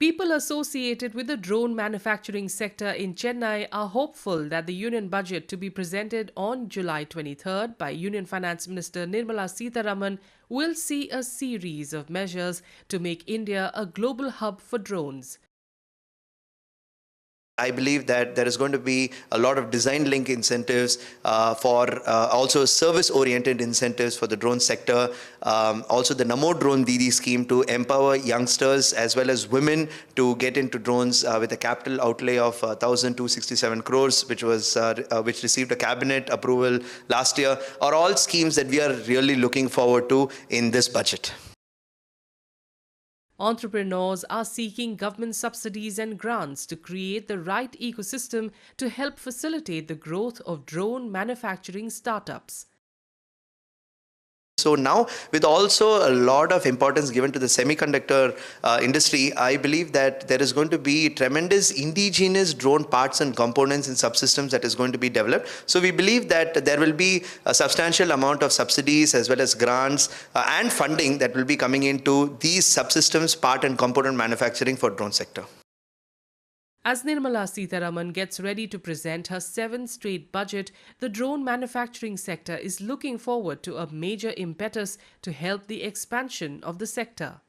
People associated with the drone manufacturing sector in Chennai are hopeful that the union budget to be presented on July 23rd by Union Finance Minister Nirmala Sitharaman will see a series of measures to make India a global hub for drones. I believe that there is going to be a lot of design link incentives for also service-oriented incentives for the drone sector. Also the Namo Drone Didi scheme to empower youngsters as well as women to get into drones with a capital outlay of 1,267 crores, which received a cabinet approval last year, are all schemes that we are really looking forward to in this budget. Entrepreneurs are seeking government subsidies and grants to create the right ecosystem to help facilitate the growth of drone manufacturing startups. So now, with also a lot of importance given to the semiconductor industry, I believe that there is going to be tremendous indigenous drone parts and components and subsystems that is going to be developed. So we believe that there will be a substantial amount of subsidies as well as grants and funding that will be coming into these subsystems, part and component manufacturing for drone sector. As Nirmala Sitharaman gets ready to present her 7th straight budget, the drone manufacturing sector is looking forward to a major impetus to help the expansion of the sector.